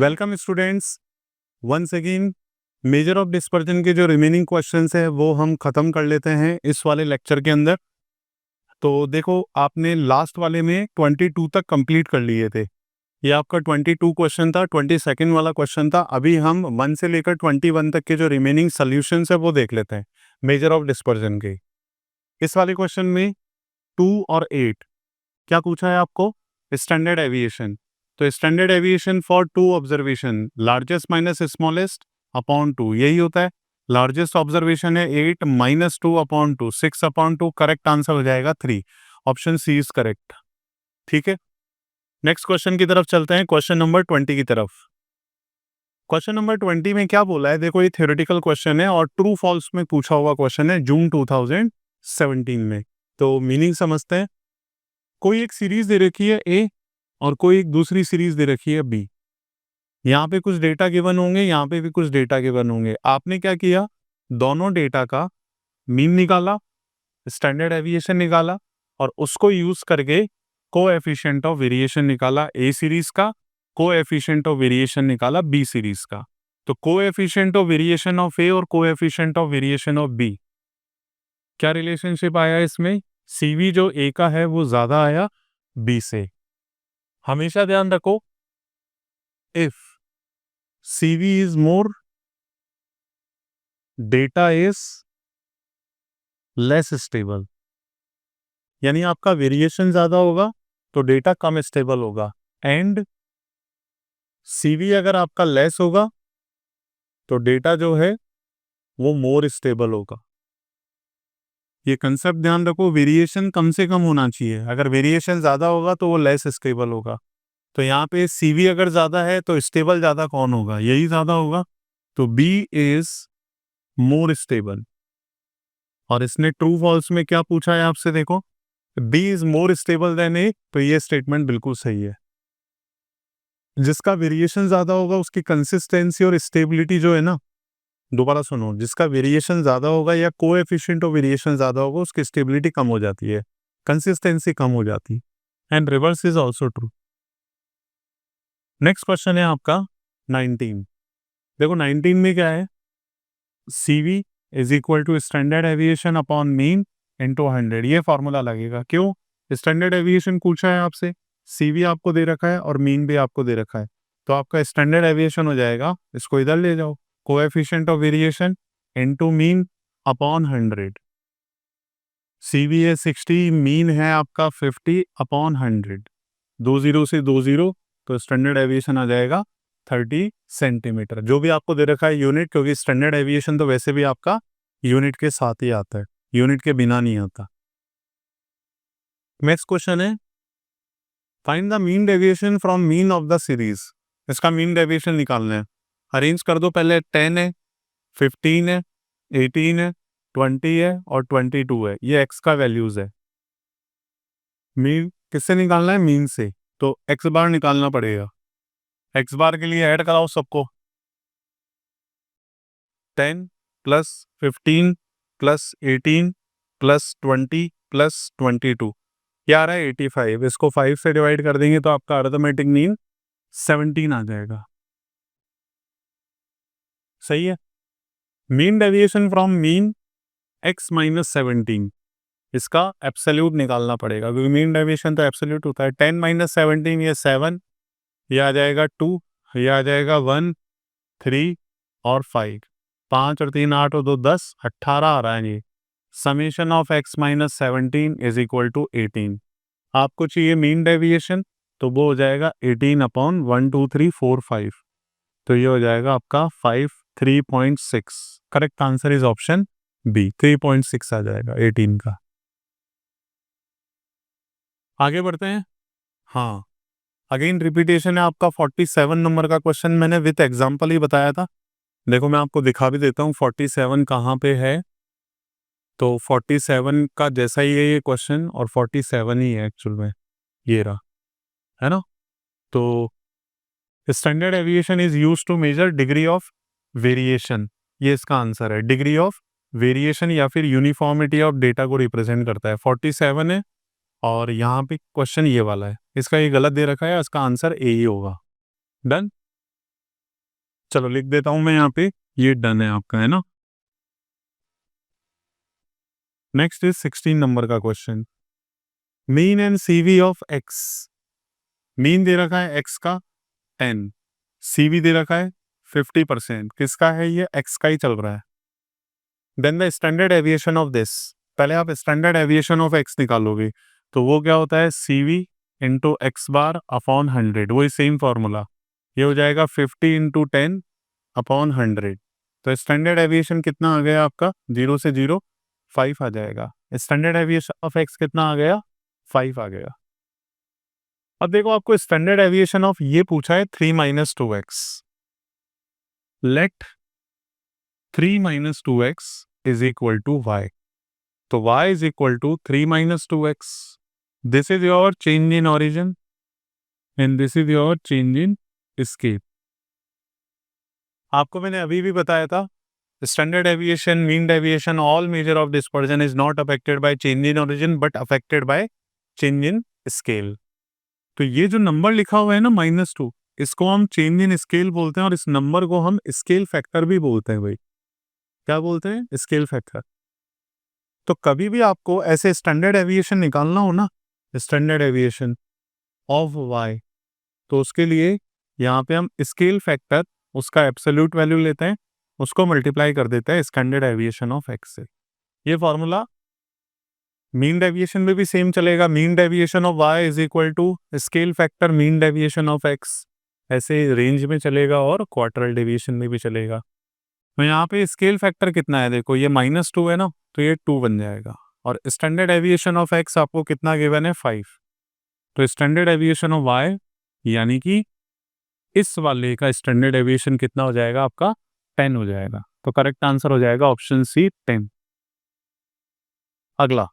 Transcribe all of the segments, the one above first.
Welcome students, once again measure of dispersion के जो remaining questions है वो हम खत्म कर लेते हैं इस वाले लेक्चर के अंदर। तो देखो, आपने लास्ट वाले में 22 तक कंप्लीट कर लिए थे। ये आपका 22 क्वेश्चन था, 22nd वाला क्वेश्चन था। अभी हम 1 से लेकर 21 तक के जो रिमेनिंग सॉल्यूशंस है वो देख लेते हैं मेजर ऑफ डिस्पर्जन के। इस वाले क्वेश्चन में 2 और 8 क्या पूछा है आपको? Standard deviation. तो standard deviation for two observation, largest minus smallest upon 2, यही होता है। लार्जेस्ट ऑब्जर्वेशन है 8 minus 2 upon 2, 6 upon 2। Correct answer हो जाएगा 3। Option C is correct. ठीक है, नेक्स्ट क्वेश्चन की तरफ चलते हैं, क्वेश्चन नंबर 20 की तरफ। क्वेश्चन नंबर 20 में क्या बोला है? देखो, ये थ्योरेटिकल क्वेश्चन है और ट्रू फॉल्स में पूछा हुआ क्वेश्चन है जून 2017 में। तो मीनिंग समझते हैं। कोई एक सीरीज दे रखी है ए और कोई एक दूसरी सीरीज दे रखी है बी। यहाँ पे कुछ डेटा गिवन होंगे, यहाँ पे भी कुछ डेटा गिवन होंगे। आपने क्या किया? दोनों डेटा का मीन निकाला, स्टैंडर्ड एविएशन निकाला और उसको यूज करके कोएफिशिएंट ऑफ वेरिएशन निकाला ए सीरीज का, कोएफिशिएंट ऑफ वेरिएशन निकाला बी सीरीज का। तो coefficient of variation of A और coefficient of variation of B, क्या रिलेशनशिप आया इसमें? सीवी जो ए का है वो ज्यादा आया बी से। हमेशा ध्यान रखो, if CV is more, data is less stable, यानी आपका वेरिएशन ज्यादा होगा तो डेटा कम स्टेबल होगा। एंड CV अगर आपका लेस होगा तो डेटा जो है वो मोर स्टेबल होगा। ये कंसेप्ट ध्यान रखो, वेरिएशन कम से कम होना चाहिए। अगर वेरिएशन ज्यादा होगा तो वो लेस स्टेबल होगा। तो यहाँ पे CV अगर ज्यादा है तो स्टेबल ज्यादा कौन होगा? यही ज्यादा होगा। तो B इज मोर स्टेबल। और इसने ट्रू फॉल्स में क्या पूछा है आपसे? देखो, B is more stable than A, तो ये स्टेटमेंट बिल्कुल सही है। जिसका वेरिएशन ज्यादा होगा उसकी कंसिस्टेंसी और स्टेबिलिटी जो है ना, दोबारा सुनो, जिसका वेरिएशन ज्यादा होगा या कोएफिशिएंट ऑफ वेरिएशन ज्यादा होगा उसकी स्टेबिलिटी कम हो जाती है, कंसिस्टेंसी कम हो जाती है। And reverse is also true. Next question है आपका 19। देखो 19 में क्या है? CV is equal to standard deviation upon mean into 100। ये फॉर्मूला लगेगा। क्यों? स्टैंडर्ड एविएशन पूछा है आपसे, CV आपको दे रखा है और मीन भी आपको दे रखा है। तो आपका स्टैंडर्ड एविएशन हो जाएगा, इसको इधर ले जाओ, coefficient of variation into mean upon 100। CV है 60, मीन है आपका 50 अपॉन 100। 20 से 20, तो स्टैंडर्ड एविएशन आ जाएगा 30 सेंटीमीटर। जो भी आपको दे रखा है यूनिट, क्योंकि स्टैंडर्ड एविएशन तो वैसे भी आपका यूनिट के साथ ही आता है, यूनिट के बिना नहीं आता। नेक्स्ट क्वेश्चन है, find the mean deviation from mean of the series. इसका मीन डेविएशन निकालना है। अरेंज कर दो, पहले 10 है, 15 है, 18 है, 20 है और 22 है। ये एक्स का वैल्यूज है। मीन किससे निकालना है? मीन से। तो एक्स बार निकालना पड़ेगा। एक्स बार के लिए ऐड कराओ सबको, 10 प्लस 15 प्लस 18 प्लस 20 प्लस 22, क्या आ रहा है? 85। इसको 5 से डिवाइड कर देंगे तो आपका अरिथमेटिक मीन 17 आ जाएगा। सही है। Mean deviation from mean x minus 17, इसका एब्सोल्यूट निकालना पड़ेगा क्योंकि मीन डेविएशन तो एब्सोल्यूट होता है। 10 माइनस 17 ये 7, ये आ जाएगा 2, ये आ जाएगा 1, 3 और 5। 5 और 3 8 और 2 10, 18 आ रहा है ये। Summation of x minus 17 is equal to 18। आपको चाहिए मीन डेविएशन, तो वो हो जाएगा 18 अपॉन 1 2 3 4 5। तो ये हो जाएगा आपका 5 3.6। Correct answer is option B, 3.6 आ जाएगा 18 का। आगे बढ़ते हैं। हाँ, अगेन रिपीटेशन है आपका 47 नंबर का क्वेश्चन। मैंने विथ एग्जांपल ही बताया था। देखो मैं आपको दिखा भी देता हूँ 47 कहाँ पे है। तो 47 का जैसा ही है ये क्वेश्चन, और 47 ही है एक्चुअल में, ये रहा, है ना। तो standard deviation is used to measure degree of variation, ये इसका आंसर है। डिग्री ऑफ वेरिएशन या फिर यूनिफॉर्मिटी ऑफ डेटा को रिप्रेजेंट करता है। 47 है और यहाँ पे क्वेश्चन ये वाला है, इसका ये गलत दे रखा है, इसका आंसर ए ही होगा। डन। चलो लिख देता हूं मैं यहाँ पे, ये डन है आपका, है ना। नेक्स्ट इज 16 नंबर का question. Mean and CV of x. Mean they रखा है एक्स का 10, सीवी दे रखा है 50%। किसका है ये? एक्स का ही चल रहा है। Then the standard deviation of this. पहले आप स्टैंडर्ड एविएशन ऑफ एक्स निकालोगे, तो वो क्या होता है? CV into x bar upon 100, वही सेम फॉर्मूला। ये हो जाएगा 50 इंटू 10 अपॉन 100। तो स्टैंडर्ड एविएशन कितना आ गया आपका? 0 से 0 5 आ जाएगा। स्टैंडर्ड एविएशन ऑफ एक्स कितना आ गया? 5 आ गया। अब देखो, आपको स्टैंडर्ड एविएशन ऑफ ये पूछा है 3 minus 2x। Let 3 minus 2x is equal to y। तो y is equal to 3 minus 2x। This is your change in origin and this is your change in scale. आपको मैंने अभी भी बताया था, standard deviation, mean deviation, all measure of dispersion is not affected by change in origin but affected by change in scale. तो ये जो number लिखा हुआ है ना -2, इसको हम चेंज इन स्केल बोलते हैं, और इस नंबर को हम स्केल फैक्टर भी बोलते हैं भाई। क्या बोलते हैं? Scale factor. तो कभी भी आपको ऐसे स्टैंडर्ड एविएशन निकालना हो ना, स्टैंडर्ड एविएशन ऑफ वाई, तो उसके लिए यहाँ पे हम स्केल फैक्टर, उसका एब्सोल्यूट वैल्यू लेते हैं, उसको मल्टीप्लाई कर देते हैं स्टैंडर्ड एविएशन ऑफ एक्स से। ये फॉर्मूला मीन डेविएशन में भी सेम चलेगा। Mean deviation of y is equal to scale factor mean deviation of x, ऐसे रेंज में चलेगा, और क्वार्टरल डेविएशन में भी चलेगा। तो यहाँ पे स्केल फैक्टर कितना है? देखो, ये -2 है ना, तो ये 2 बन जाएगा। और स्टैंडर्ड एविएशन ऑफ एक्स आपको कितना गिवन है? 5। तो स्टैंडर्ड एविएशन ऑफ वाई, यानी कि इस वाले का स्टैंडर्ड एविएशन कितना हो जाएगा आपका? 10 हो जाएगा। तो करेक्ट आंसर हो जाएगा ऑप्शन सी, 10। अगला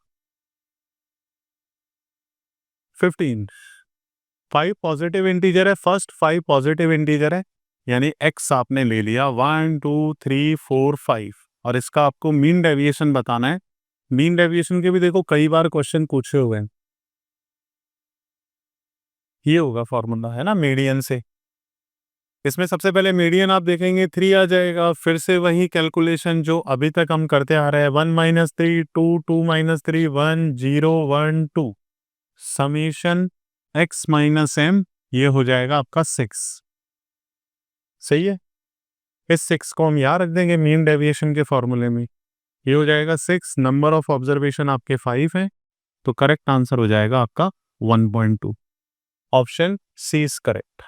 15। 5 पॉजिटिव इंटीजर है, फर्स्ट 5 पॉजिटिव इंटीजर है, यानी x आपने ले लिया 1 2 3 4 5, और इसका आपको मीन डेविएशन बताना है। मीन डेविएशन के भी देखो कई बार क्वेश्चन पूछे हुए हैं। ये होगा फॉर्मूला, है ना, मीडियन से। इसमें सबसे पहले मीडियन आप देखेंगे 3 आ जाएगा, फिर से वही कैलकुलेशन जो अभी तक हम करते आ रहे हैं, 1 - 3 2 2 - 3 1 0 1 2 समीशन x - m, ये हो जाएगा आपका 6। सही है। इस 6 को हम यहाँ रख देंगे मीन डेविएशन के फॉर्मूले में, ये हो जाएगा 6। नंबर ऑफ ऑब्जर्वेशन आपके 5 है, तो करेक्ट आंसर हो जाएगा आपका 1.2। Option C is correct.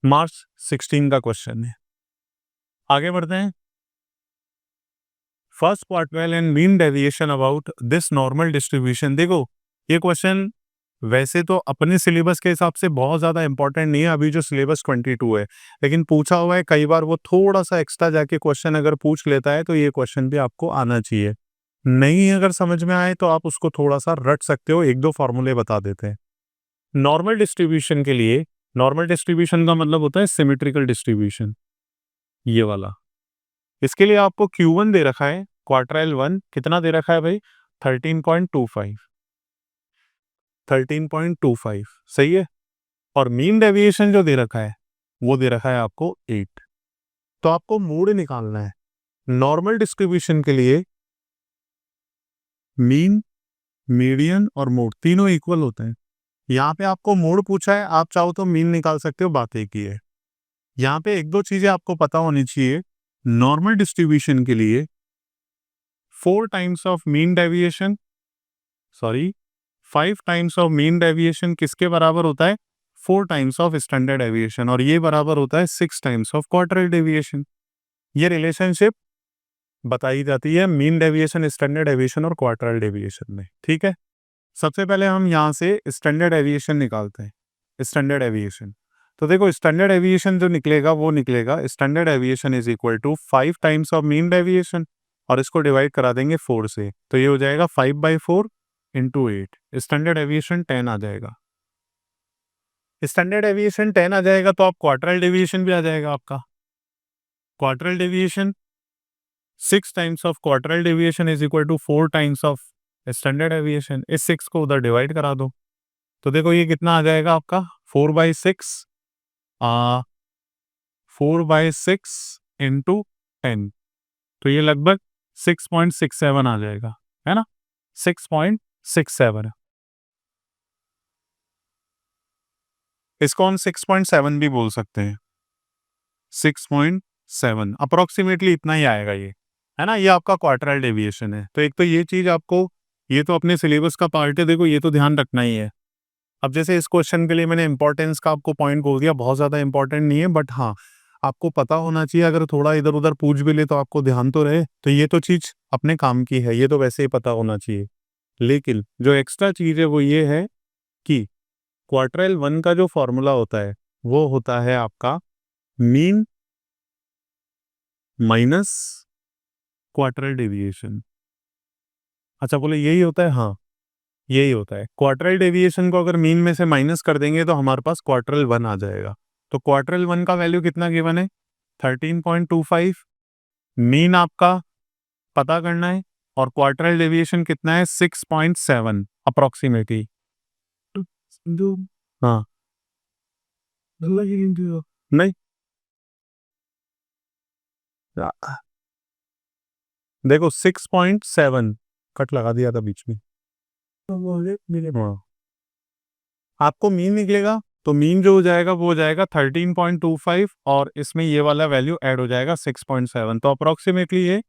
March 16 का क्वेश्चन है। आगे बढ़ते हैं। First quartile and mean deviation about this normal distribution. देखो, ये क्वेश्चन वैसे तो अपने सिलेबस के हिसाब से बहुत ज़्यादा इंपॉर्टेंट नहीं है, अभी जो सिलेबस 22 है, लेकिन पूछा हुआ है कई बार, वो थोड़ा सा एक्स्ट्रा जाके क्वेश्चन अगर पूछ लेता है तो ये क्वेश्चन भी आपको आना चाहिए। नहीं अगर समझ में आए तो आप उसको थोड़ा सा रट सकते हो, 1-2 फॉर्मूले बता देते हैं। नॉर्मल डिस्ट्रीब्यूशन के लिए, नॉर्मल डिस्ट्रीब्यूशन का मतलब होता है सिमेट्रिकल डिस्ट्रीब्यूशन, ये वाला। इसके लिए आपको Q1 दे रखा है, क्वार्टाइल 1 कितना दे रखा है भाई? 13.25, 13.25 सही है। और मीन डेविएशन जो दे रखा है वो दे रखा है आपको 8। तो आपको मोड निकालना है। नॉर्मल डिस्ट्रीब्यूशन के लिए मीन, मीडियन और मोड तीनों इक्वल होते हैं। यहाँ पे आपको मोड पूछा है, आप चाहो तो मीन निकाल सकते हो, बात एक ही है। यहाँ पे 1-2 चीजें आपको पता होनी चाहिए। नॉर्मल डिस्ट्रीब्यूशन के लिए 4 times of mean deviation, sorry 5 times of mean deviation किसके बराबर होता है? 4 टाइम्स ऑफ स्टैंडर्ड डेविएशन, और ये बराबर होता है 6 टाइम्स ऑफ क्वार्टरल डेविएशन। ये रिलेशनशिप बताई जाती है मीन डेविएशन, स्टैंडर्ड डेविएशन और क्वार्टरल डेविएशन में। ठीक है, सबसे पहले हम यहाँ से स्टैंडर्ड डेविएशन निकालते हैं। स्टैंडर्ड डेविएशन, तो देखो स्टैंडर्ड डेविएशन जो निकलेगा वो निकलेगा, standard deviation is equal to 5 times of mean deviation, और इसको डिवाइड करा देंगे 4 से, तो ये हो जाएगा 5/4 इंटू 8। स्टैंडर्ड डेविएशन 10 आ जाएगा। स्टैंडर्ड डेविएशन 10 आ जाएगा तो आप क्वार्टरल डेविएशन भी आ जाएगा आपका। Quartile deviation 6 times of quartile deviation is equal to 4 times of standard deviation. इस 6 को उधर डिवाइड करा दो, तो देखो ये कितना आ जाएगा आपका 4/6, 4/6 इंटू 10, तो ये लगभग 6.67 आ जाएगा, है ना, 6.67। इसको हम 6.7 भी बोल सकते हैं, 6.7 अप्रोक्सीमेटली इतना ही आएगा ये, है ना। ये आपका क्वार्टरल डेविएशन है। तो एक तो ये चीज आपको, ये तो अपने सिलेबस का पार्ट है, देखो ये तो ध्यान रखना ही है। अब जैसे इस क्वेश्चन के लिए मैंने इंपॉर्टेंस का आपको पॉइंट बोल दिया, बहुत ज्यादा इंपॉर्टेंट नहीं है, बट हाँ आपको पता होना चाहिए। अगर थोड़ा इधर उधर पूछ भी ले तो आपको ध्यान तो रहे, तो ये तो चीज अपने काम की है, ये तो वैसे ही पता होना चाहिए। लेकिन जो एक्स्ट्रा चीज है वो ये है कि क्वार्टरल 1 का जो फॉर्मूला होता है वो होता है आपका मीन माइनस क्वार्टरल डेविएशन। अच्छा बोले यही होता है, हाँ यही होता है। क्वार्टरल डेविएशन को अगर मीन में से माइनस कर देंगे तो हमारे पास क्वार्टरल 1 आ जाएगा। तो क्वार्टरल 1 का वैल्यू कितना गिवन है, 13.25। मीन आपका पता करना है और क्वार्टरल डेविएशन कितना है, 6.7 अप्रोक्सीमेटली। हाँ नहीं, देखो 6.7 कट लगा दिया था बीच में। हाँ आपको मीन निकलेगा, तो मीन जो हो जाएगा वो हो जाएगा 13.25 और इसमें ये वाला वैल्यू ऐड हो जाएगा 6.7, तो अप्रोक्सीमेटली ये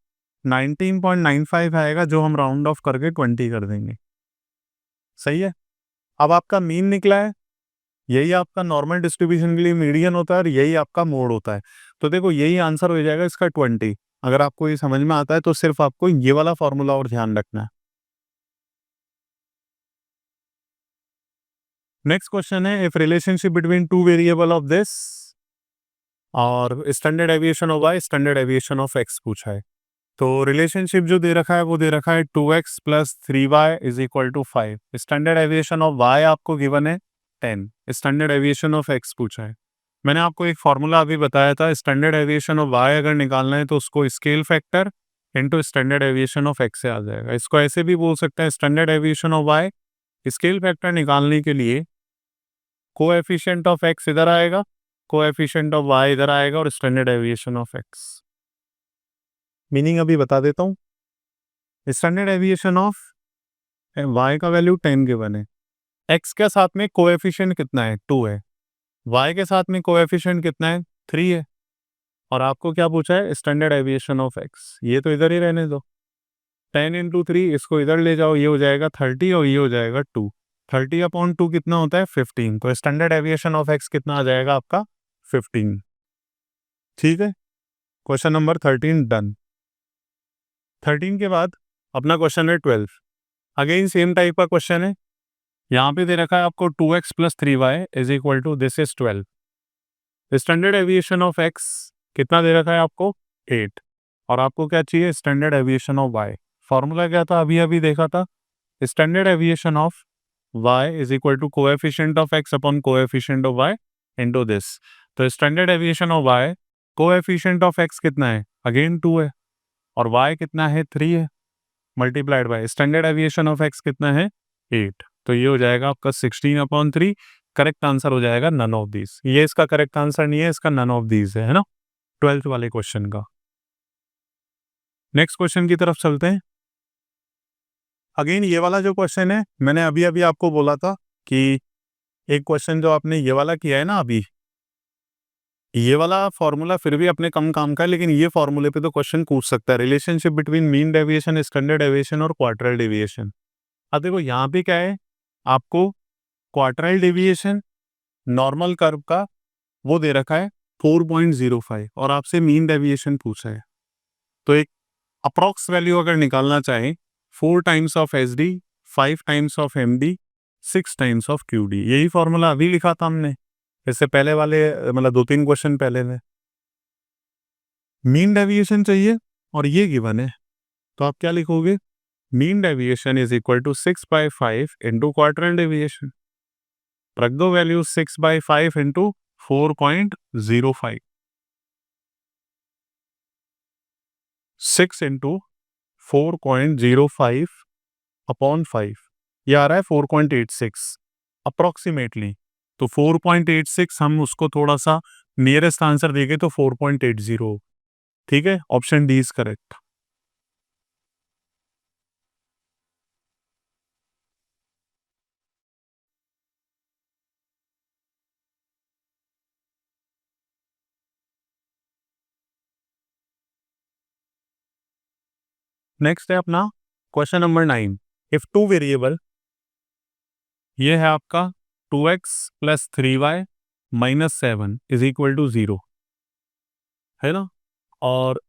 19.95 आएगा, जो हम राउंड ऑफ करके 20 कर देंगे। सही है। अब आपका मीन निकला है, यही आपका नॉर्मल डिस्ट्रीब्यूशन के लिए मीडियन होता है और यही आपका मोड होता है। तो देखो यही आंसर हो जाएगा इसका 20। अगर आपको ये समझ में आता है तो सिर्फ आपको ये वाला फॉर्मूला और ध्यान रखना है। नेक्स्ट क्वेश्चन है, if relationship between two variable of this और standard deviation of y, standard deviation of x पूछा है। तो रिलेशनशिप जो दे रखा है वो दे रखा है 2x + 3y = 5। Standard deviation of y आपको गिवन है 10। स्टैंडर्ड एविएशन ऑफ x पूछा है। मैंने आपको एक फॉर्मूला अभी बताया था, स्टैंडर्ड एविएशन ऑफ y अगर निकालना है तो उसको scale factor into standard deviation of x से आ जाएगा। इसको ऐसे भी बोल सकते हैं, standard deviation of y scale factor निकालने के लिए कोएफिशिएंट ऑफ x इधर आएगा, कोएफिशिएंट ऑफ y इधर आएगा और standard deviation of x। Meaning अभी बता देता हूँ। स्टैंडर्ड एविएशन ऑफ y का वैल्यू 10 गिवन है, x के साथ में कोएफिशिएंट कितना है, 2 है, y के साथ में कोएफिशिएंट कितना है, 3 है, और आपको क्या पूछा है, स्टैंडर्ड एविएशन ऑफ x। ये तो इधर ही रहने दो, 10 × 3 इसको इधर ले जाओ, ये हो जाएगा 30 और ये हो जाएगा 2। 30/2 कितना होता है, 15। तो स्टैंडर्ड एविएशन ऑफ x कितना आ जाएगा आपका, 15। ठीक है, क्वेश्चन नंबर 13 डन। 13 के बाद अपना क्वेश्चन है 12। अगेन सेम टाइप का क्वेश्चन है, यहाँ पे दे रखा है आपको 2x + 3y = this is 12। Standard deviation of x कितना दे रखा है आपको, 8, और आपको क्या चाहिए, standard deviation of y। Formula क्या था, अभी अभी देखा था, standard deviation of y = coefficient of x upon coefficient of y into this. तो standard deviation of y, coefficient of x कितना है, अगेन 2 है, और y कितना है, 3 है, multiplied by standard deviation of x कितना है, 8। तो ये हो जाएगा आपका 16/3। करेक्ट आंसर हो जाएगा नन ऑफ दीज। ये इसका करेक्ट आंसर नहीं है, इसका नन ऑफ दीज है ना, 12th वाले क्वेश्चन का। नेक्स्ट क्वेश्चन की तरफ चलते हैं। अगेन ये वाला जो क्वेश्चन है, मैंने अभी अभी आपको बोला था कि एक क्वेश्चन जो आपने ये वाला किया है ना अभी, ये वाला फॉर्मूला फिर भी अपने कम काम का है, लेकिन ये फॉर्मूले पे तो क्वेश्चन पूछ सकता है, relationship between mean deviation, standard deviation और क्वार्टरल डेविएशन। अब देखो यहाँ पे क्या है, आपको क्वार्टरल डेविएशन नॉर्मल कर्व का वो दे रखा है 4.05 और आपसे मीन डेविएशन पूछा है। तो एक अप्रॉक्स वैल्यू अगर निकालना चाहें, 4 times of SD, 5 times of MD, 6 times of QD, यही फॉर्मूला अभी लिखा था हमने, इससे पहले वाले मतलब 2-3 क्वेश्चन पहले में। मीन डेविएशन चाहिए और ये गिवन है, तो आप क्या लिखोगे, मीन डेविएशन = 6/5 इंटू क्वार्टरल डेविएशन। रख दो वैल्यू 6/5 इंटू 4.05, 6 इंटू 4.05 अपॉन 5, ये आ रहा है 4.86 अप्रोक्सीमेटली। तो 4.86 हम उसको थोड़ा सा नियरेस्ट आंसर देंगे तो 4.80। ठीक है, option D is correct. Next है अपना question number 9। If two variable, ये है आपका 2x plus 3y minus 7 is equal to 0, है ना। और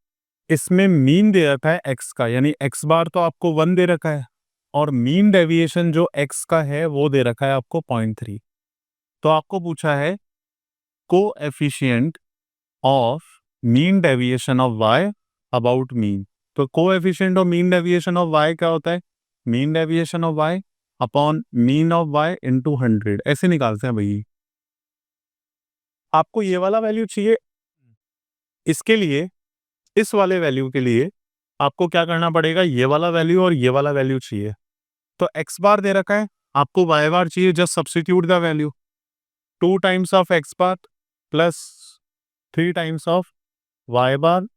इसमें मीन दे रखा है x का, यानी x बार तो आपको 1 दे रखा है, और मीन डेविएशन जो x का है वो दे रखा है आपको 0.3। तो आपको पूछा है coefficient of mean deviation of y about mean. तो coefficient of mean deviation of y क्या होता है? Mean deviation of y upon mean of y into 100, ऐसे निकालते हैं भाई। आपको ये वाला वैल्यू चाहिए, इसके लिए इस वाले वैल्यू के लिए आपको क्या करना पड़ेगा? ये वाला वैल्यू और ये वाला वैल्यू चाहिए। तो x बार दे रखा है, आपको y बार चाहिए, just substitute the value. 2 times of x bar plus 3 times of y bar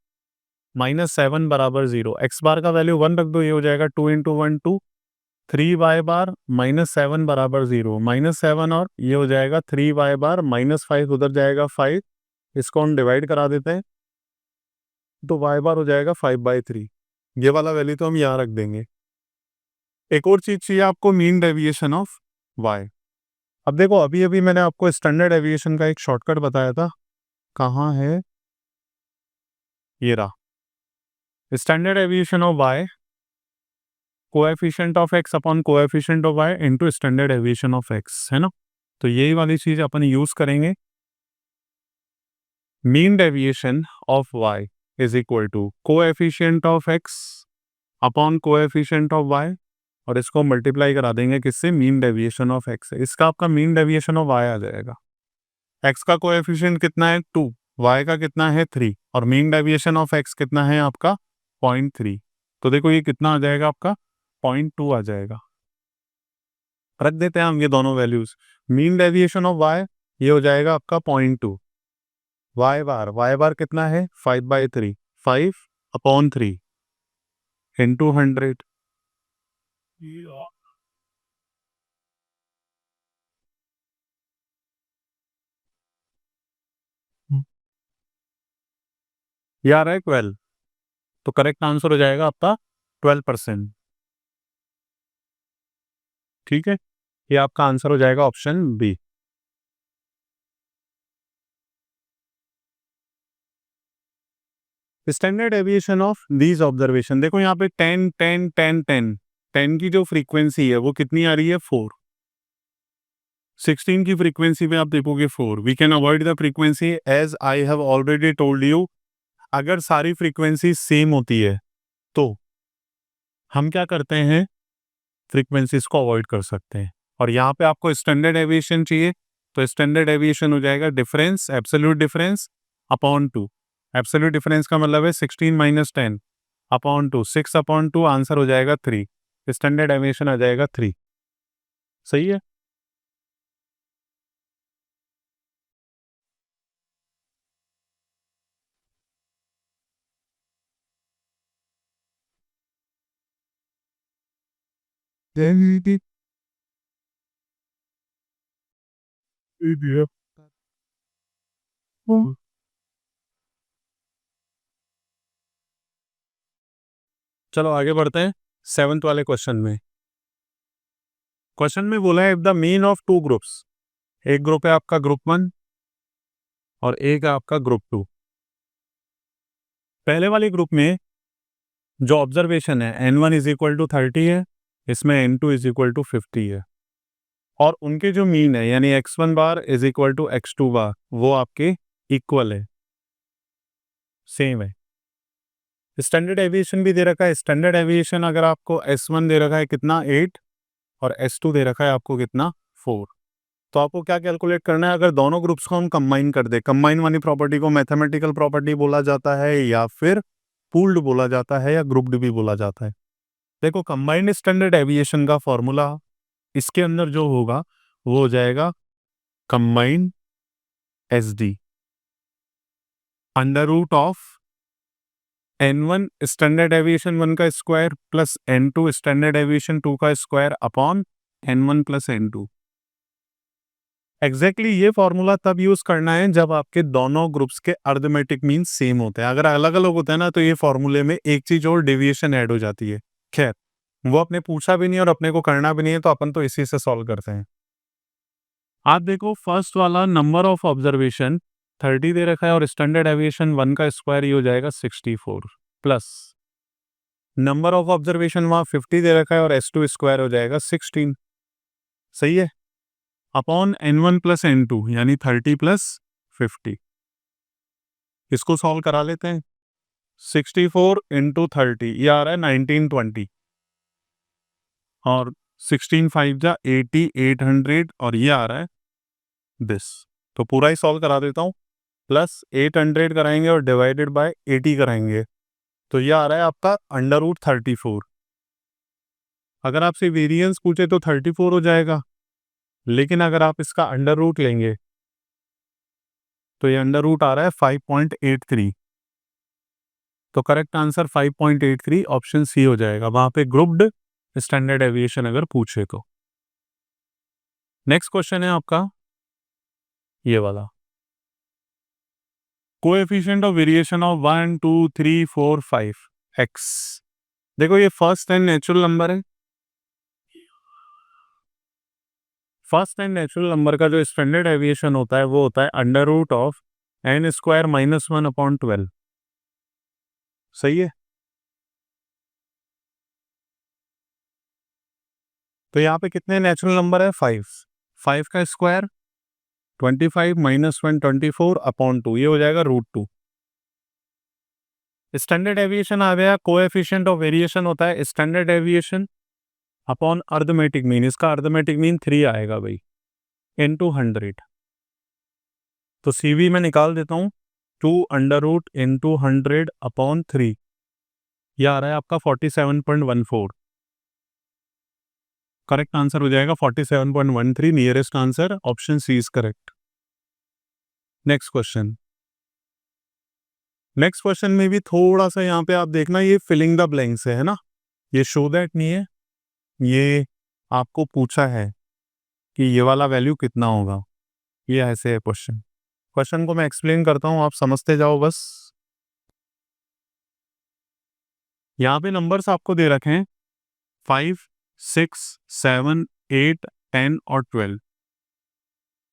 minus 7 बराबर 0। x बार का वैल्यू 1 रख दो, ये हो जाएगा 2 इंटू 1 2, 3y बार माइनस 7 बराबर 0, माइनस 7, और ये हो जाएगा 3y बार माइनस 5, उधर जाएगा 5, इसको हम डिवाइड करा देते हैं, तो y बार हो जाएगा 5/3। ये वाला वैल्यू तो हम यहाँ रख देंगे। एक और चीज चाहिए आपको, मीन डेविएशन ऑफ y। अब देखो, अभी अभी मैंने आपको स्टैंडर्ड डेविएशन का एक शॉर्टकट बताया था, कहाँ है? ये रहा। Standard deviation of y, coefficient of x upon coefficient of y into standard deviation of x, है ना। तो यही वाली चीज अपन यूज करेंगे। Mean deviation of y is equal to coefficient of x upon coefficient of y, और इसको मल्टीप्लाई करा देंगे किससे? मीन डेविएशन ऑफ x से। इसका आपका मीन डेविएशन ऑफ y आ जाएगा। x का कोएफिशिएंट कितना है? 2, y का कितना है? 3, और मीन डेविएशन ऑफ x कितना है आपका? 0.3। तो देखो ये कितना आ जाएगा आपका? 0.2 आ जाएगा। रख देते हैं हम ये दोनों values. Mean deviation of y ये हो जाएगा आपका 0.2। y बार कितना है? 5/3, 5/3 इंटू 100। ये आ रहा है 12, तो करेक्ट आंसर हो जाएगा आपका 12%। ठीक है, ये आपका आंसर हो जाएगा option B. Standard deviation of these observation, देखो यहाँ पे 10 10 10 10 10 की जो फ्रीक्वेंसी है वो कितनी आ रही है? 4। 16 की फ्रीक्वेंसी में आप देखोगे 4। We can avoid the frequency, as I have already told you. अगर सारी फ्रीक्वेंसी सेम होती है तो हम क्या करते हैं? फ्रीक्वेंसीज को अवॉइड कर सकते हैं। और यहाँ पे आपको स्टैंडर्ड डेविएशन चाहिए, तो स्टैंडर्ड डेविएशन हो जाएगा difference, absolute difference upon 2। Absolute difference का मतलब है 16 माइनस 10 अपॉन 2, 6/2, आंसर हो जाएगा 3। स्टैंडर्ड डेविएशन आ जाएगा 3। सही है। चलो आगे बढ़ते हैं 7th वाले क्वेश्चन में। क्वेश्चन में बोला है, if the mean of 2 groups, एक ग्रुप है आपका ग्रुप 1 और एक है आपका ग्रुप 2। पहले वाले ग्रुप में जो ऑब्जर्वेशन है n1 इज इक्वल टू 30 है, इसमें n2 इज इक्वल टू 50 है, और उनके जो मीन है यानी x1 bar is equal to x2 bar वो आपके इक्वल है, सेम है। स्टैंडर्ड एविएशन भी दे रखा है। स्टैंडर्ड एविएशन अगर आपको S1 दे रखा है कितना? 8, और S2 दे रखा है आपको कितना? 4। तो आपको क्या कैलकुलेट करना है? अगर दोनों ग्रुप्स को हम कंबाइन कर दे, कंबाइन वाली प्रॉपर्टी को मैथमेटिकल प्रॉपर्टी बोला जाता है, या फिर पूल्ड बोला जाता है, या ग्रुप्ड भी बोला जाता है। देखो, कंबाइंड स्टैंडर्ड एविएशन का फॉर्मूला इसके अंदर जो होगा वो हो जाएगा combined SD। Under root of n1 standard deviation 1 का square plus n2 standard deviation 2 का square upon n1 plus n2। Exactly ये फॉर्मूला तब यूज करना है जब आपके दोनों ग्रुप्स के अर्थमेटिक मीन सेम होते हैं। अगर अलग अलग होते हैं ना, तो ये फॉर्मूले में एक चीज और डेविएशन ऐड हो जाती है। खैर, वो अपने पूछा भी नहीं और अपने को करना भी नहीं है, तो अपन तो इसी से सॉल्व करते हैं। आप देखो, फर्स्ट वाला नंबर ऑफ ऑब्जर्वेशन 30 दे रखा है और स्टैंडर्ड एविएशन 1 का स्क्वायर ही हो जाएगा 64 प्लस नंबर ऑफ ऑब्जर्वेशन वहां 50 दे रखा है और S2 स्क्वायर हो जाएगा 16। सही है, अपॉन n1 प्लस n2 यानी 30 प्लस 50। इसको सॉल्व करा लेते हैं। 64 इंटू 30 ये आ रहा है 1920 और 16 5 जा 80 800 और ये आ रहा है दिस। तो पूरा ही सॉल्व करा देता हूँ। प्लस 800 कराएंगे और डिवाइडेड बाय 80 कराएंगे, तो ये आ रहा है आपका अंडर रूट 34। अगर आपसे वेरिएंस पूछे तो 34 हो जाएगा, लेकिन अगर आप इसका अंडर रूट लेंगे तो ये अंडर रूट आ रहा है 5.83। तो करेक्ट आंसर 5.83 ऑप्शन सी हो जाएगा, वहां पे ग्रुप्ड स्टैंडर्ड एविएशन अगर पूछे तो। नेक्स्ट क्वेश्चन है आपका ये वाला, coefficient of variation of 1 2 3 4 5 x। देखो, ये फर्स्ट एंड नेचुरल नंबर है। फर्स्ट एंड नेचुरल नंबर का जो स्टैंडर्ड एविएशन होता है वो होता है under root of n square minus 1 upon 12। सही है, तो यहाँ पे कितने नेचुरल नंबर है? 5। 5 का स्क्वायर 25 माइनस 1 24 अपॉन 2, ये हो जाएगा √2। स्टैंडर्ड एविएशन आ गया। कोएफिशिएंट ऑफ वेरिएशन होता है standard deviation upon arithmetic mean. इसका अर्थमेटिक मीन 3 आएगा भाई, इनटू 100। तो सीवी में निकाल देता हूँ, 2 अंडर रूट इंटू 100 अपॉन 3, यह आ रहा है आपका 47.14। करेक्ट आंसर हो जाएगा 47.13। Nearest answer option C is correct. Next question. Next question में भी थोड़ा सा यहाँ पे आप देखना, ये फिलिंग द ब्लैंक्स है ना, ये शो दैट नहीं है। ये आपको पूछा है कि ये वाला वैल्यू कितना होगा, ये ऐसे है क्वेश्चन। क्वेश्चन को मैं एक्सप्लेन करता हूँ, आप समझते जाओ बस। यहाँ पे नंबर्स आपको दे रखे हैं 5 6 7 8 10 और 12।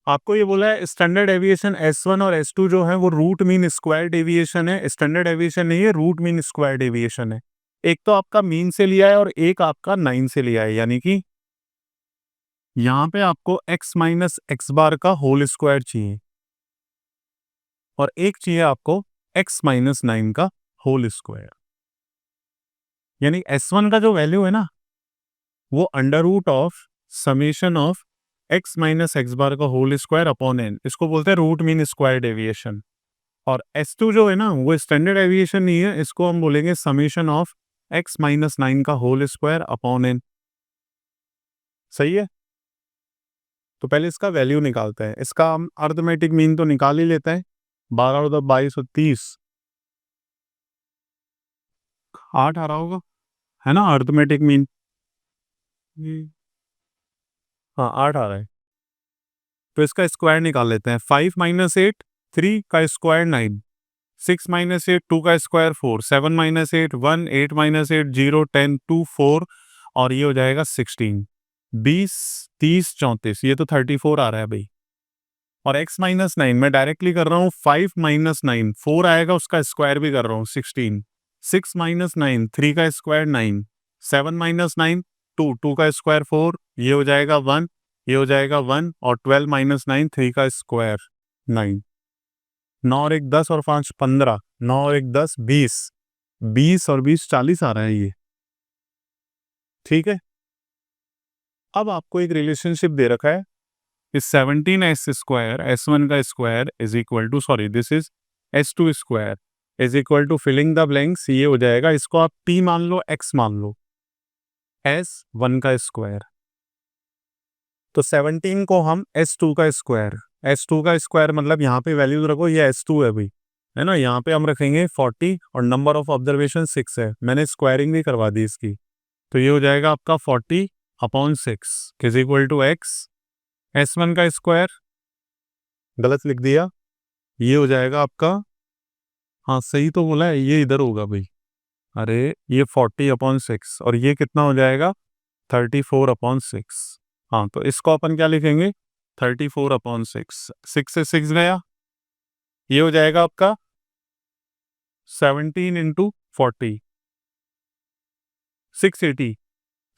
आपको ये बोला है स्टैंडर्ड एविएशन S1 और S2 जो है वो रूट मीन स्क्वायर डेविएशन है, स्टैंडर्ड एविएशन नहीं है, रूट मीन स्क्वायर डेविएशन है। एक तो आपका मीन से लिया है और एक आपका 9 से लिया है, यानी कि यहां पे आपको x माइनस एक्स बार का होल स्क्वायर चाहिए और एक चाहिए आपको x माइनस 9 का होल स्क्वायर। यानी S1 का जो वैल्यू है ना, वो under root of summation of x minus x bar का होल स्क्वायर अपॉन n, इसको बोलते हैं रूट मीन स्क्वायर डेविएशन। और S2 जो है ना, वो स्टैंडर्ड एविएशन नहीं है, इसको हम बोलेंगे समेशन ऑफ x माइनस 9 का होल स्क्वायर अपॉन n। सही है, तो पहले इसका वैल्यू निकालते हैं। इसका हम अर्थमेटिक मीन तो निकाल ही लेते हैं। 12 और 22 और 30, 8 आ रहा होगा, है ना अर्थमेटिक मीन। हाँ, 8 आ रहा है, तो इसका स्क्वायर निकाल लेते हैं। 5 माइनस 8 3 का स्क्वायर 9, 6 माइनस 8 2 का स्क्वायर 4, 7 माइनस 8 1, 8 माइनस 8 0 10 2 4 और ये हो जाएगा 16। 20 30 34, ये तो 34 आ रहा है भाई। और x माइनस 9 मैं डायरेक्टली कर रहा हूँ, 5 माइनस 9 4 आएगा, उसका स्क्वायर भी कर रहा हूँ 16। 6 माइनस 9 3 का स्क्वायर 9, 7 माइनस 9 2 2 का स्क्वायर 4, ये हो जाएगा 1, ये हो जाएगा 1 और 12 माइनस 9 3 का स्क्वायर 9। 9 और 1 10 और 5 15, 9 और 1 10 20, 20 और 20 40 आ रहा है ये। ठीक है, अब आपको एक रिलेशनशिप दे रखा है, इस 17s स्क्वायर S1 का square is equal to, sorry this is S2 square is equal to filling the blanks, ये हो जाएगा। इसको आप P मान लो, X मान लो, S1 का स्क्वायर। तो 17 को हम S2 का स्क्वायर, S2 का स्क्वायर मतलब यहाँ पे वैल्यूज रखो, ये S2 है भाई, है ना, यहाँ पे हम रखेंगे 40 और नंबर ऑफ ऑब्जर्वेशन 6 है, मैंने स्क्वायरिंग भी करवा दी इसकी, तो ये हो जाएगा आपका 40/6 is equal to x, S1 का स्क्वायर गलत लिख दिया, ये हो जाएगा आपका, हाँ सही तो बोला है, ये इधर होगा भाई, अरे ये 40/6 और ये कितना हो जाएगा 34/6। हाँ तो इसको अपन क्या लिखेंगे 34/6, 6 से 6 गया, ये हो जाएगा आपका 17 × 40, 680,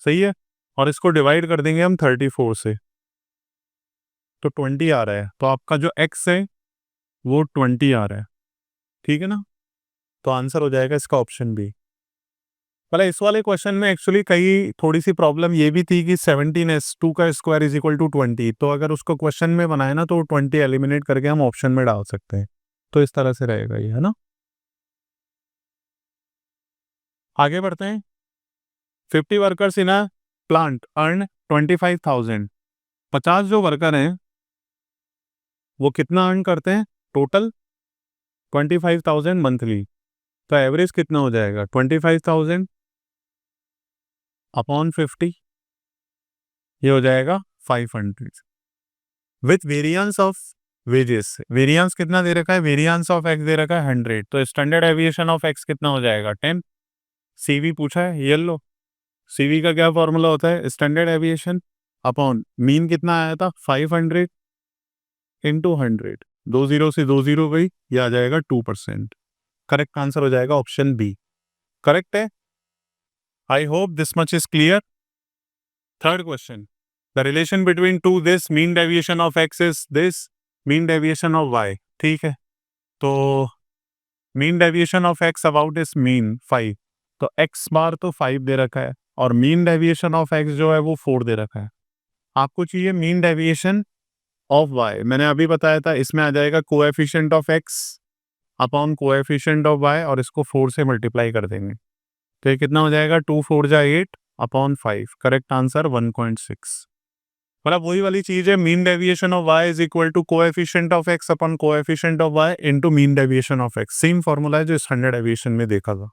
सही है। और इसको डिवाइड कर देंगे हम 34 से, तो 20 आ रहा है, तो आपका जो x है वो 20 आ रहा है, ठीक है ना। तो आंसर हो जाएगा इसका ऑप्शन बी। मतलब इस वाले क्वेश्चन में एक्चुअली कई थोड़ी सी प्रॉब्लम ये भी थी कि 17s2 का स्क्वायर इज इक्वल टू 20, तो अगर उसको क्वेश्चन में बनाए ना तो 20 एलिमिनेट करके हम ऑप्शन में डाल सकते हैं, तो इस तरह से रहेगा ये, है ना। आगे बढ़ते हैं। 50 workers in a plant earn 25,000। 50 जो वर्कर हैं वो कितना अर्न करते हैं टोटल 25,000 मंथली, तो एवरेज कितना हो जाएगा 25,000 अपॉन 50, ये हो जाएगा 500 with variance of wages. Variance कितना दे रखा है, वेरिएंस ऑफ एक्स दे रखा है 100, तो स्टैंडर्ड एविएशन ऑफ एक्स कितना हो जाएगा 10। सीवी पूछा है, ये लो, सीवी का क्या फॉर्मूला होता है, स्टैंडर्ड एविएशन अपॉन मीन कितना आया था 500 इंटू 100, 2 जीरो से 2 जीरो गई, ये आ जाएगा 2%। करेक्ट आंसर हो जाएगा ऑप्शन बी, करेक्ट है। I hope this much is clear. Third question, the relation between two this mean deviation of x is this mean deviation of y, ठीक है। तो mean deviation of x about इस mean 5, तो x बार तो 5 दे रखा है और मीन डेविएशन ऑफ एक्स जो है वो 4 दे रखा है। आपको चाहिए मीन डेविएशन ऑफ वाई, मैंने अभी बताया था इसमें आ जाएगा coefficient of x upon coefficient of y और इसको 4 से मल्टीप्लाई कर देंगे, तो ये कितना हो जाएगा 2 4 जा 8 अपॉन 5, करेक्ट आंसर 1.6। मतलब वही वाली चीज है, mean deviation of y is equal to coefficient of x upon coefficient of y into mean deviation of x, same formula है जो स्टैंडर्ड एविएशन में देखा था।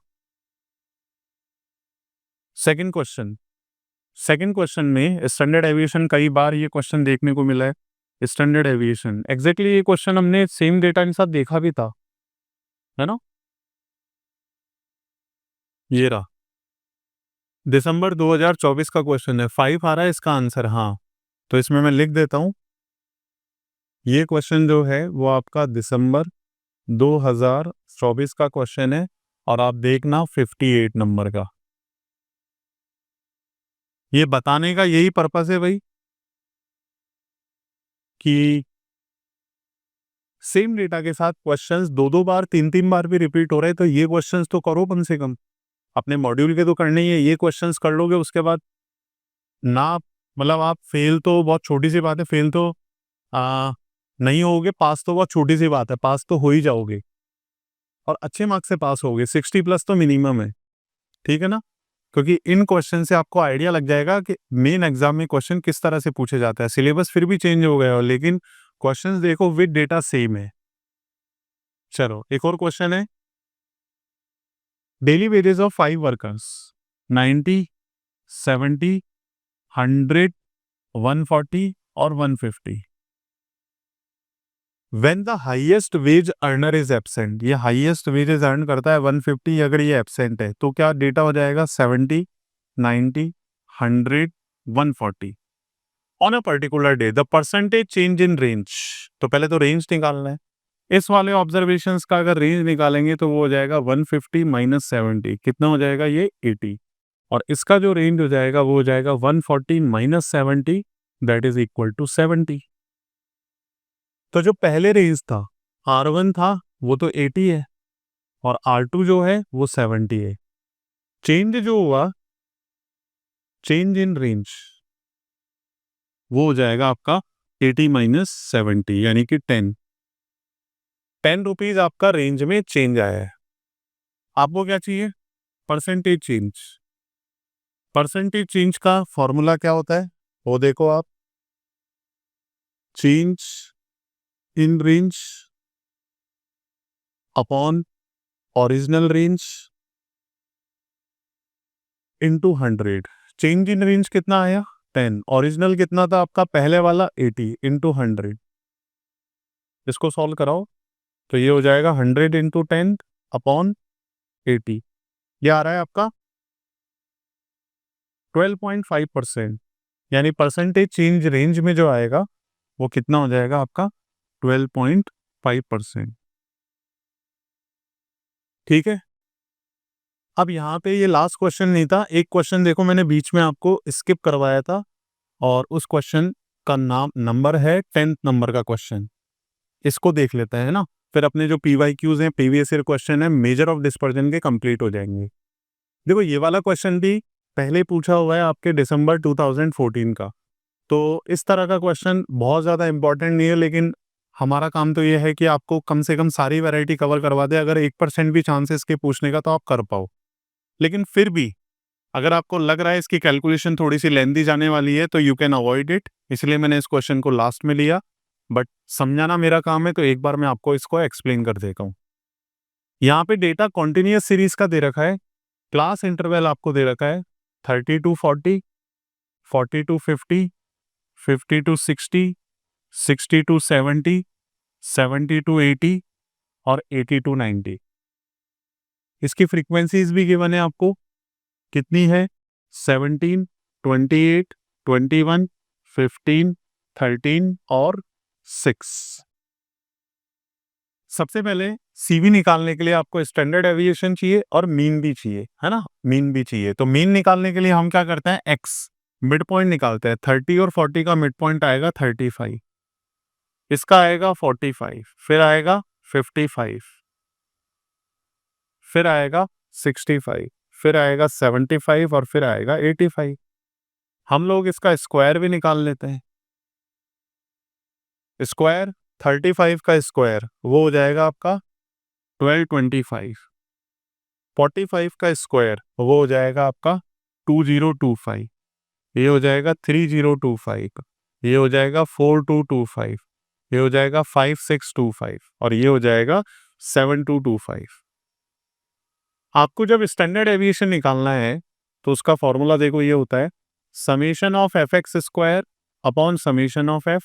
सेकंड क्वेश्चन, सेकंड क्वेश्चन में स्टैंडर्ड एविएशन कई बार ये क्वेश्चन देखने को मिला है, स्टैंडर्ड एविएशन एग्जैक्टली ये क्वेश्चन हमने सेम डेटा के साथ देखा भी था, है ना। ये रहा दिसंबर 2024 का क्वेश्चन है, 5 आ रहा है इसका आंसर, हाँ तो इसमें मैं लिख देता हूं, ये क्वेश्चन जो है वो आपका दिसंबर 2024 का क्वेश्चन है और आप देखना 58 नंबर का। ये बताने का यही पर्पस है भाई कि सेम डेटा के साथ क्वेश्चंस 2 बार 3 बार भी रिपीट हो रहे हैं, तो ये क्वेश्चंस तो करो कम से कम, अपने मॉड्यूल के तो करने ही है, ये क्वेश्चंस कर लोगे उसके बाद ना, मतलब आप फेल तो बहुत छोटी सी बात है, फेल तो नहीं होगे, पास तो बहुत छोटी सी बात है, पास तो हो ही जाओगे और अच्छे मार्क्स से पास होगे, 60+ तो मिनिमम है, ठीक है ना। क्योंकि इन क्वेश्चन से आपको आइडिया लग जाएगा कि मेन एग्जाम में क्वेश्चन किस तरह से पूछे जाता है। सिलेबस फिर भी चेंज हो गया हो लेकिन क्वेश्चंस देखो विद डेटा सेम है। चलो एक और क्वेश्चन है, डेली वेजेस ऑफ 5 वर्कर्स 90, 70, 100, 140 और 150। When the highest wage earner is absent, ये हाईएस्ट वेजेस अर्न करता है 150, अगर ये एब्सेंट है तो क्या डेटा हो जाएगा 70, 90, 100, 140 on a particular day, the percentage change in range. तो पहले तो रेंज निकालना है, इस वाले ऑब्जर्वेशंस का अगर रेंज निकालेंगे तो वो हो जाएगा 150 माइनस 70, कितना हो जाएगा ये 80, और इसका जो रेंज हो जाएगा वो हो जाएगा 140 minus 70, that is equal to 70। तो जो पहले रेंज था R1 था वो तो 80 है और R2 जो है वो 70 है। चेंज जो हुआ, चेंज इन रेंज, वो हो जाएगा आपका 80 माइनस 70 यानी कि 10 रुपीज आपका रेंज में चेंज आया है। आपको क्या चाहिए परसेंटेज चेंज। परसेंटेज चेंज का फॉर्मूला क्या होता है वो देखो आप, change in range upon original range into 100। Change in range कितना आया 10, ओरिजिनल कितना था आपका पहले वाला 80 इंटू 100। इसको सॉल्व कराओ तो ये हो जाएगा 100 इंटू 10 अपॉन 80। ये आ रहा है आपका 12.5%, यानी परसेंटेज चेंज रेंज में जो आएगा वो कितना हो जाएगा आपका 12.5%। ठीक है, अब यहाँ पे ये लास्ट क्वेश्चन नहीं था, एक क्वेश्चन देखो मैंने बीच में आपको स्किप करवाया था और उस क्वेश्चन का नंबर है 10th नंबर का क्वेश्चन। इसको देख लेते हैं ना, फिर अपने जो PYQs हैं, प्रीवियस ईयर क्वेश्चन है मेजर ऑफ डिस्पर्जन के कंप्लीट हो जाएंगे। देखो ये वाला क्वेश्चन भी पहले पूछा हुआ है आपके दिसंबर 2014 का, तो इस तरह का क्वेश्चन बहुत ज़्यादा इंपॉर्टेंट नहीं है, लेकिन हमारा काम तो ये है कि आपको कम से कम सारी वैरायटी कवर करवा दे। अगर 1% भी चांसेस के पूछने का तो आप कर पाओ, लेकिन फिर भी अगर आपको लग रहा है इसकी कैलकुलेशन थोड़ी सी लेंथी जाने वाली है तो यू कैन अवॉइड इट, इसलिए मैंने इस क्वेश्चन को लास्ट में लिया। बट समझाना मेरा काम है तो एक बार मैं आपको इसको एक्सप्लेन कर देता हूँ। यहाँ पे डेटा कॉन्टिन्यूअस सीरीज का दे रखा है, क्लास इंटरवल आपको दे रखा है 30 to 40, 40 to 50, 50 to 60, 60 to 70, 70 to 80 और 80 to 90। इसकी फ्रीक्वेंसीज भी गिवन है आपको, कितनी है 17, 28, 21, 15, 13 और 6। सबसे पहले CV निकालने के लिए आपको स्टैंडर्ड एविएशन चाहिए और मीन भी चाहिए, है ना, मीन भी चाहिए। तो मीन निकालने के लिए हम क्या करते हैं, x मिड पॉइंट निकालते हैं। 30 और 40 का मिड पॉइंट आएगा 35, इसका आएगा 45, फिर आएगा 55, फिर आएगा 65, फिर आएगा 75 और फिर आएगा 85। हम लोग इसका स्क्वायर भी निकाल लेते हैं। स्क्वायर 35 का स्क्वायर वो हो जाएगा आपका 1225, 45 का स्क्वायर वो हो जाएगा आपका 2025, ये हो जाएगा 3025, ये हो जाएगा 4225, ये हो जाएगा 5625 और ये हो जाएगा 7225। आपको जब स्टैंडर्ड एविएशन निकालना है तो उसका फॉर्मूला देखो, ये होता है summation of fx square upon summation of f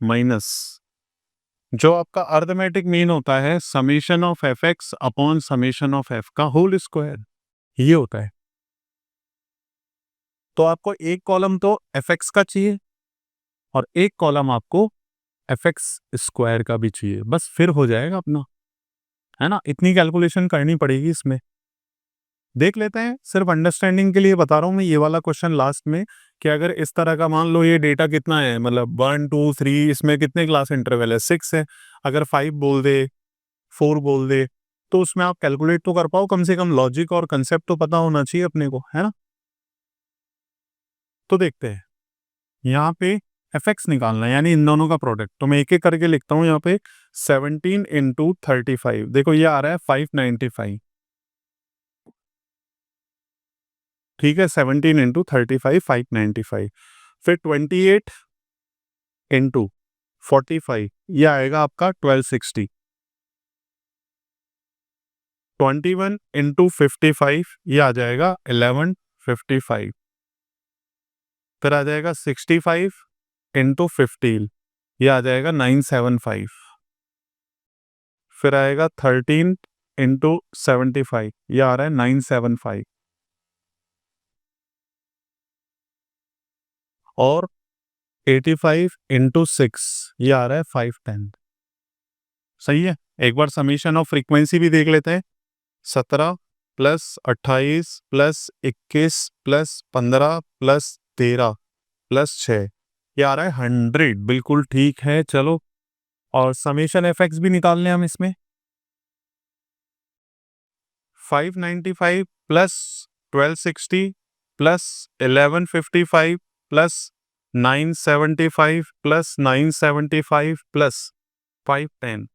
minus जो आपका अर्थमेटिक मीन होता है summation of fx upon summation of f का होल स्क्वायर, ये होता है। तो आपको एक कॉलम तो fx का चाहिए और एक कॉलम आपको fx स्क्वायर का भी चाहिए, बस फिर हो जाएगा अपना, है ना। इतनी कैलकुलेशन करनी पड़ेगी इसमें। देख लेते हैं, सिर्फ अंडरस्टैंडिंग के लिए बता रहा हूं मैं ये वाला क्वेश्चन लास्ट में, कि अगर इस तरह का मान लो ये डेटा कितना है, मतलब 1 2 3, इसमें कितने क्लास इंटरवल है 6 है, अगर 5 बोल दे 4 बोल दे तो उसमें आप कैलकुलेट तो कर पाओ, कम से कम लॉजिक और कंसेप्ट तो पता होना चाहिए अपने को, है ना। तो देखते हैं यहाँ पे fx निकालना है, यानी इन दोनों का प्रोडक्ट। तो मैं एक एक करके लिखता हूँ यहाँ पे 17 इंटू 35, देखो ये आ रहा है 595, ठीक है। 17 इंटू 35 595, फिर 28 इंटू 45 ये आएगा आपका 1260, 21 इंटू 55 ये आ जाएगा 1155, फिर आ जाएगा 65 इंटू 15 ये आ जाएगा 975, फिर आएगा 13 इंटू 75 ये आ रहा है 975 और 85 इंटू 6 ये आ रहा है 510। सही है। एक बार समीशन ऑफ फ्रीक्वेंसी भी देख लेते हैं। 17 plus 28 plus 21 plus 15 plus 13 plus 6 ये आ रहा है 100, बिल्कुल ठीक है। चलो, और समेशन एफएक्स भी निकाल लें हम इसमें। 595 plus 1260 plus 1155 plus 975 plus 975 plus 510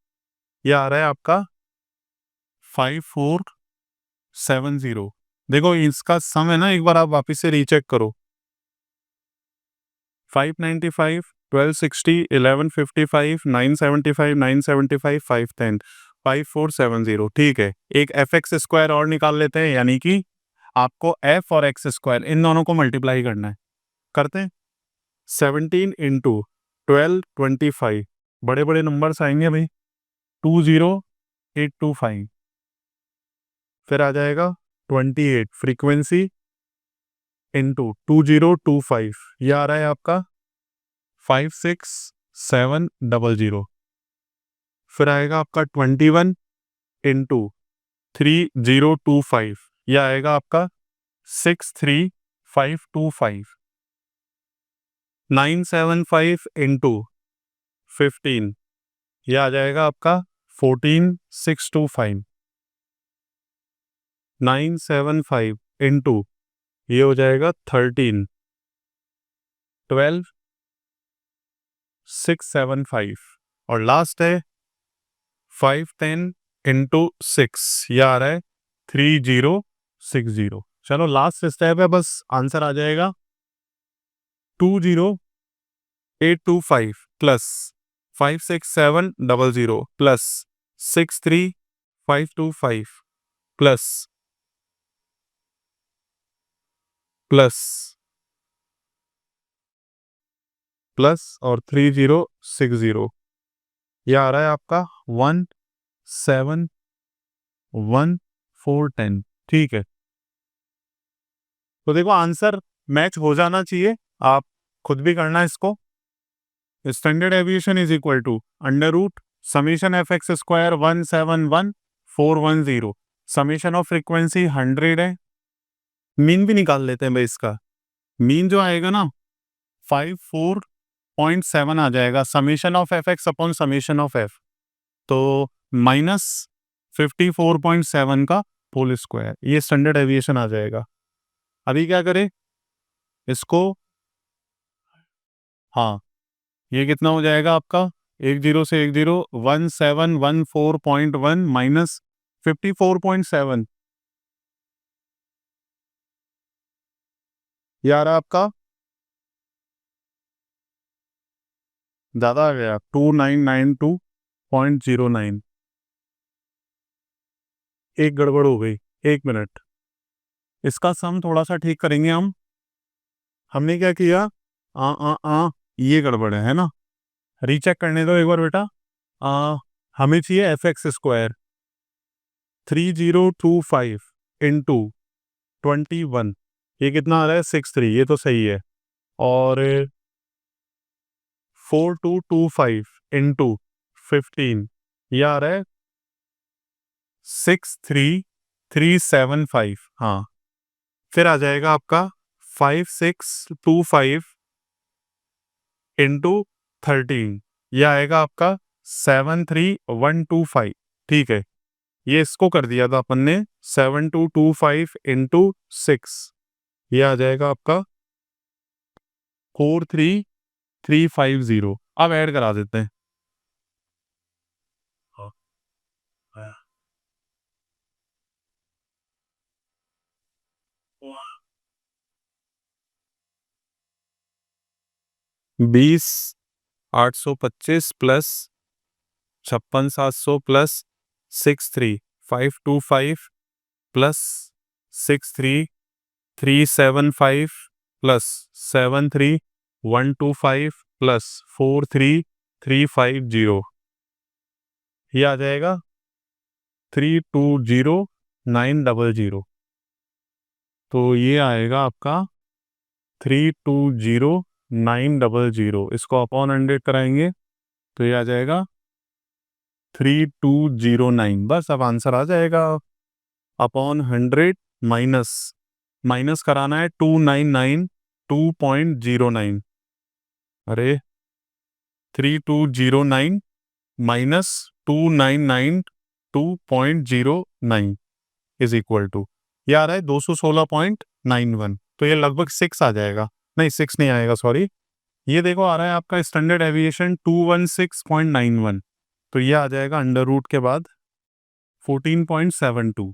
ये आ रहा है आपका 5470। देखो इसका सम है ना, एक बार आप वापस से रीचेक करो। 595 1260 1155 975 975 510 5470, ठीक है। एक एफ एक्स स्क्वायर और निकाल लेते हैं, यानी कि आपको एफ और एक्स स्क्वायर इन दोनों को मल्टीप्लाई करना है। करते हैं। 17 इंटू 1225, बड़े बड़े नंबर्स आएंगे भाई। 20825, फिर आ जाएगा 28 फ्रीक्वेंसी इंटू 2025, यह आ रहा है आपका 56700। फिर आएगा आपका 21 इंटू 3025, यह आएगा आपका 63525। 975 इंटू 15, यह आ जाएगा आपका 14625। 975 इंटू, ये हो जाएगा 13, 12675। और लास्ट है 510 इंटू 6, यह आ रहा है 3060। चलो लास्ट स्टेप है, बस आंसर आ जाएगा 20825 प्लस 56700 प्लस 63525 प्लस और 3060, यह आ रहा है आपका 171,410, ठीक है। तो देखो आंसर मैच हो जाना चाहिए, आप खुद भी करना इसको। Standard deviation is equal to under root summation f x square 171,410, summation of frequency 100 है। मीन भी निकाल लेते हैं भाई इसका। मीन जो आएगा ना 54.7 आ जाएगा, summation of F x upon summation of F, तो -54.7 का होल स्क्वायर, ये स्टैंडर्ड एविएशन आ जाएगा। अभी क्या करें इसको, हाँ ये कितना हो जाएगा आपका, 10 से 10, 1714.1 माइनस 54.7, यार आपका ज़्यादा आ गया 2992.09। एक गड़बड़ हो गई, 1 मिनट, इसका सम थोड़ा सा ठीक करेंगे हम। हमने क्या किया, ये गड़बड़ है ना, रीचेक करने दो एक बार बेटा। हमें चाहिए एफ एक्स स्क्वायर 3025 इंटू 21, ये कितना आ रहा है 63, ये तो सही है। और 4225 इंटू 15, यह आ रहा है 63375, हाँ। फिर आ जाएगा आपका 5625 इंटू 13, यह आएगा आपका 73125, ठीक है। ये इसको कर दिया था अपन ने 7225 इंटू 6, यह आ जाएगा आपका 43350। अब ऐड करा देते हैं। 20,825 plus 56,700 plus 63,525 plus 63,375 plus 73,125 plus 43350, ये आ जाएगा 320,900। तो ये आएगा आपका 320,900, इसको अपॉन 100 कराएंगे तो ये आ जाएगा 3209। बस अब आंसर आ जाएगा। अपॉन 100 माइनस, माइनस कराना है 2,992.09, अरे 3209 माइनस 2,992.09 इज इक्वल टू, ये आ रहा है 216.91, तो ये लगभग 6 आ जाएगा। नहीं 6 नहीं आएगा, सॉरी, ये देखो आ रहा है आपका स्टैंडर्ड एविएशन 216.91, तो ये आ जाएगा अंडर रूट के बाद 14.72।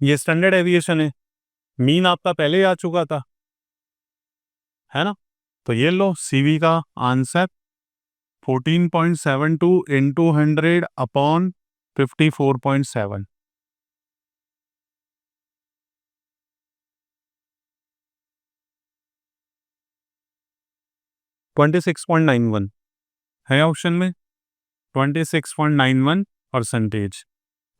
ये स्टैंडर्ड एविएशन है, मीन आपका पहले ही आ चुका था, है ना। तो ये लो सीवी का आंसर 14.72 इंटू 100 अपॉन 54.7। 26.91 है ऑप्शन में, 26.91%।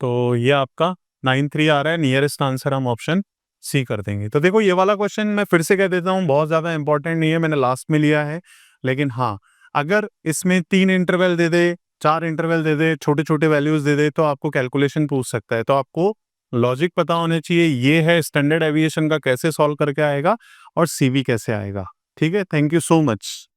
तो ये आपका 93 आ रहा है, नियरेस्ट आंसर हम ऑप्शन सी कर देंगे। तो देखो ये वाला क्वेश्चन मैं फिर से कह देता हूँ, बहुत ज़्यादा इंपॉर्टेंट नहीं है, मैंने लास्ट में लिया है। लेकिन हाँ, अगर इसमें 3 इंटरवल दे दे, 4 इंटरवल दे दे, छोटे-छोटे वैल्यूज़ दे दे, तो आपको कैलकुलेशन पूछ सकता है। तो आपको लॉजिक पता होना चाहिए, ये है स्टैंडर्ड एविएशन का कैसे सॉल्व करके आएगा और सीवी कैसे आएगा। ठीक है? Thank you so much.